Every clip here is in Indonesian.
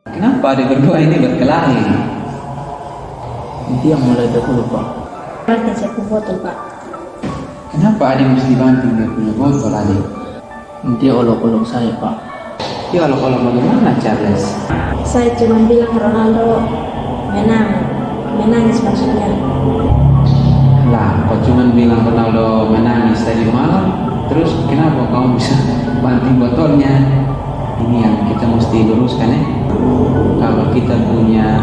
Kenapa adik berdua ini berkelahi? Dia mulai dahulu Pak. Nanti saya botol Pak. Kenapa adik mesti banting dia punya botol adik? Dia olok-olok saya Pak. Ya kalau bagaimana Charles? Saya cuma bilang Ronaldo menangis maksudnya. Lah, kau cuma bilang Ronaldo menangis tadi malam, terus kenapa kau bisa banting botolnya? Ini yang kita mesti luruskan ya. Kalau kita punya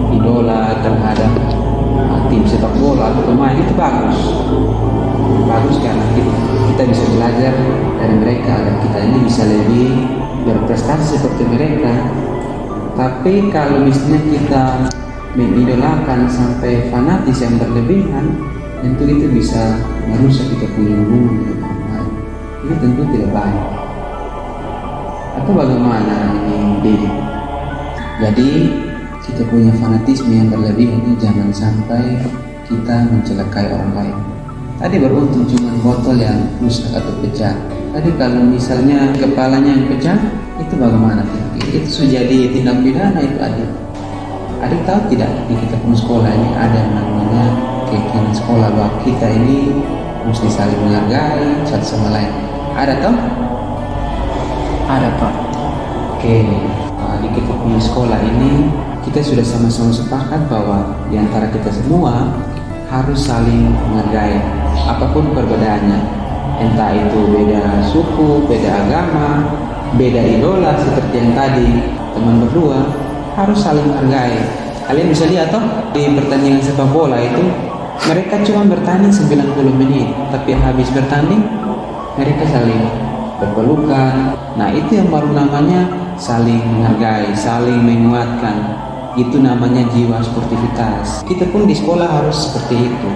idola terhadap tim sepak bola atau pemain itu bagus karena kita bisa belajar dari mereka dan kita ini bisa lebih berprestasi seperti mereka. Tapi kalau misalnya kita mengidolakan sampai fanatis yang berlebihan, tentu itu bisa merusak kita punya hubungan dengan orang lain. Ini tentu tidak baik. Atau bagaimana ini Dedi? Jadi kita punya fanatisme yang berlebihan ini jangan sampai kita mencelakai orang lain. Tadi beruntung cuma botol yang rusak atau pecah. Tadi kalau misalnya kepalanya yang pecah, itu bagaimana? Itu sudah jadi tindak pidana itu adik. Adik tahu tidak di kita pun sekolah ini ada yang namanya keyakinan sekolah bahwa kita ini mesti saling menghargai satu sama lain. Ada toh? Ada Pak. Oke, di kita punya sekolah ini kita sudah sama-sama sepakat bahwa di antara kita semua harus saling menghargai apapun perbedaannya, entah itu beda suku, beda agama, beda idola seperti yang tadi teman berdua harus saling menghargai. Kalian bisa lihat toh di pertandingan sepak bola itu mereka cuma bertanding 90 menit, tapi habis bertanding mereka saling berpelukan. Nah itu yang baru namanya saling menghargai, saling menguatkan. Itu namanya jiwa sportivitas. Kita pun di sekolah harus seperti itu.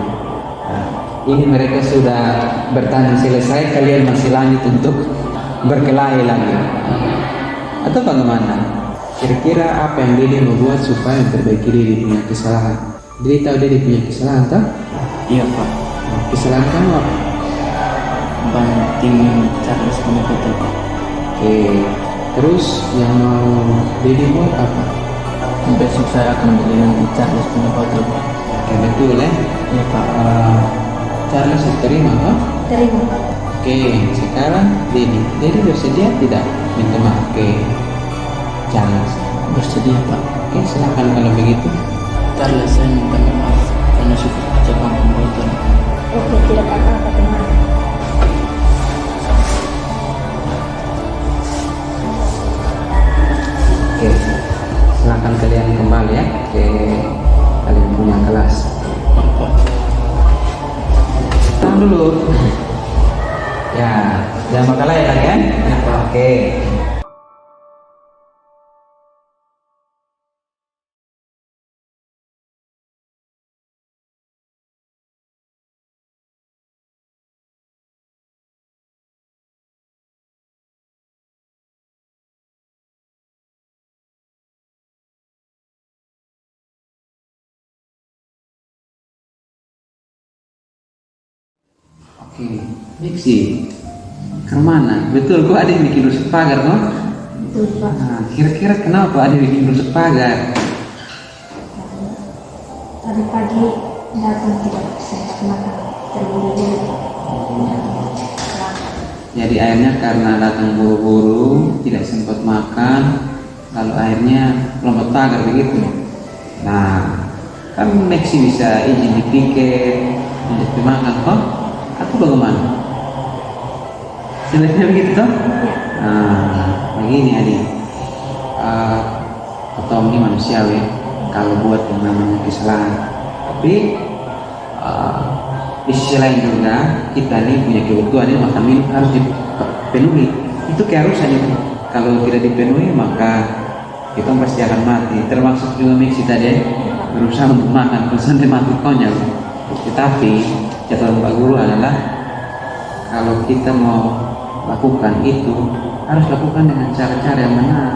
Nah, ini mereka sudah bertanding selesai, kalian masih lanjut untuk berkelahi lagi. Atau bagaimana? Kira-kira apa yang Dede mau buat supaya memperbaiki Dede punya kesalahan? Dede tahu Dede punya kesalahan tak? Iya Pak. Kesalahan kamu apa? Banting Charles punya botol Pak. Oke, terus yang mau Dede buat apa? Besok saya akan beli nanti Charles punya botol Pak. Oke, betul ya. Iya Pak. Charles terima Pak? Terima Pak. Oke, sekarang Dede bersedia tidak minta maaf ke Charles? Bersedia Pak. Oke, silakan kalau begitu. Charles saya minta maaf karena suka kecebang botol. Oke, tidak apa-apa teman. Oke, silakan kalian kembali ya ke kalian punya kelas. Tahan dulu. Ya, jangan bakal ya kan? Oke. Oke, Diksi, kemana? Betul, kok adik bikin rusuk pagar, no? Betul Pak. Nah, kira-kira kenapa adik bikin rusuk pagar? Tadi pagi datang tidak sempat makan, terburu-buru. Jadi akhirnya karena datang buru-buru, tidak sempat makan, lalu akhirnya lompat pagar begitu. Nah, kan Diksi bisa izin dipikir, untuk dimakan, toh? Atau bagaimana? Sebenarnya begitu toh? Nah, begini adik. Atau ini manusiawi kalau buat yang namanya kesalahan. Tapi di sisi lain juga kita nih punya kebutuhan ini makan minum harus dipenuhi. Itu keharusan itu. Kalau tidak dipenuhi maka kita pasti akan mati. Termasuk juga Miksi tadi berusaha untuk makan sampai mati konyol. Tetapi catatan Pak Guru adalah kalau kita mau lakukan itu harus lakukan dengan cara-cara yang benar.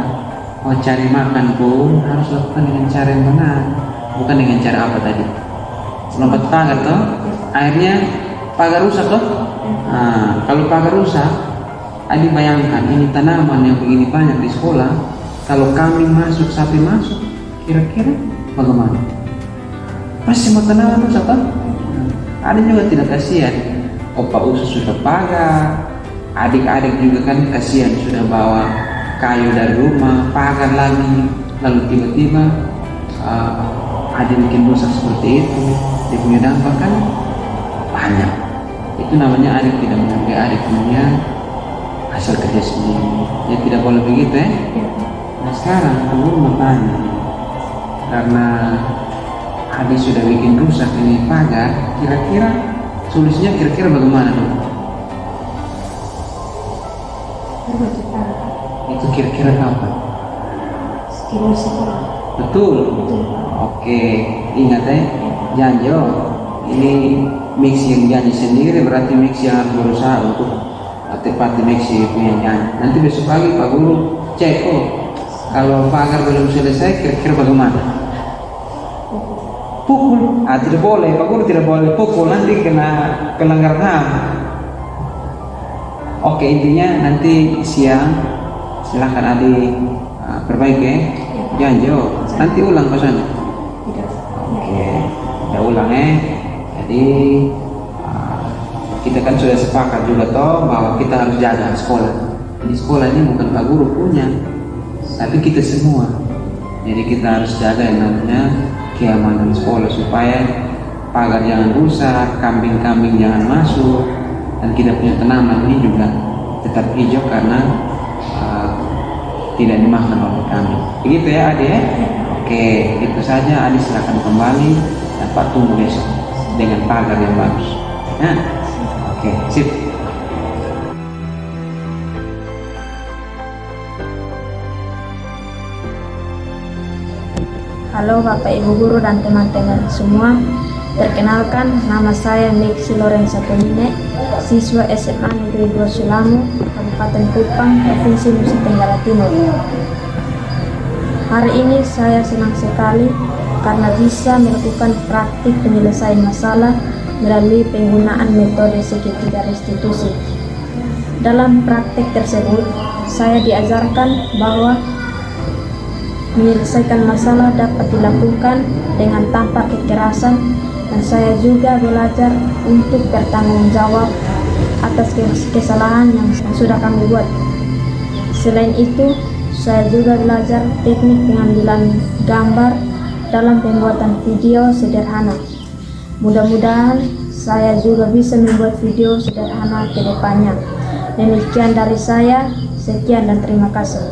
Mau cari makan pun harus lakukan dengan cara yang benar, bukan dengan cara apa tadi? Lompat pagar toh, akhirnya pagar rusak toh. Nah, kalau pagar rusak, adik bayangkan ini tanaman yang begini banyak di sekolah, Kalau kambing masuk, sapi masuk, kira-kira bagaimana? Pasti mau kenalan tuh apa? Ada juga tidak kasihan. Opa usus sudah pagar, adik-adik juga kan kasihan sudah bawa kayu dari rumah, pagar lagi, lalu tiba-tiba ada bikin rusak seperti itu. Dia punya dampak kan banyak. Itu namanya adik tidak menghargai adik, kemudian asal kerja sendiri. Ya tidak boleh begitu ya. Nah sekarang kamu bertanya, karena adik sudah bikin rusak ini pagar, kira-kira solusinya kira-kira bagaimana dong? Berbagi tangan. Itu kira-kira apa? Skill sekolah. Betul. Betul. Oke, ingat ya, janji. Ini mix yang janji sendiri berarti mix yang harus berusaha untuk tepati mix punya janji. Nanti besok pagi Pak Guru cek kalau pagar belum selesai kira-kira bagaimana? Pukul. Tidak boleh, Pak Guru tidak boleh pukul, nanti kena pelanggaran HAM. Oke, intinya nanti siang silahkan adik perbaiki ya. Janji. Nanti ulang ke sana. Tidak. Oke, kita ulang ya. Jadi kita kan sudah sepakat juga toh bahwa kita harus jaga sekolah. Jadi sekolah ini bukan Pak Guru punya, tapi kita semua. Jadi kita harus jaga yang namanya keamanan sekolah supaya pagar jangan rusak, kambing-kambing jangan masuk, dan kita punya tanaman ini juga tetap hijau karena tidak dimakan oleh kambing. Begitu ya adik ya? Oke, itu saja. Adik silakan kembali dan Pak tunggu besok dengan pagar yang bagus. Nah, oke, sip. Halo Bapak Ibu Guru dan teman-teman semua. Perkenalkan, nama saya Mixi Lorenza Penine, siswa SMA Negeri 2 Sulamu, Kabupaten Kupang, Provinsi Nusa Tenggara Timur. Hari ini saya senang sekali karena bisa melakukan praktik penyelesaian masalah melalui penggunaan metode segitiga restitusi. Dalam praktik tersebut, saya diajarkan bahwa menyelesaikan masalah dapat dilakukan dengan tanpa kekerasan, dan saya juga belajar untuk bertanggung jawab atas kesalahan yang sudah kami buat. Selain itu, saya juga belajar teknik pengambilan gambar dalam pembuatan video sederhana. Mudah-mudahan saya juga bisa membuat video sederhana ke depannya. Demikian dari saya, sekian dan terima kasih.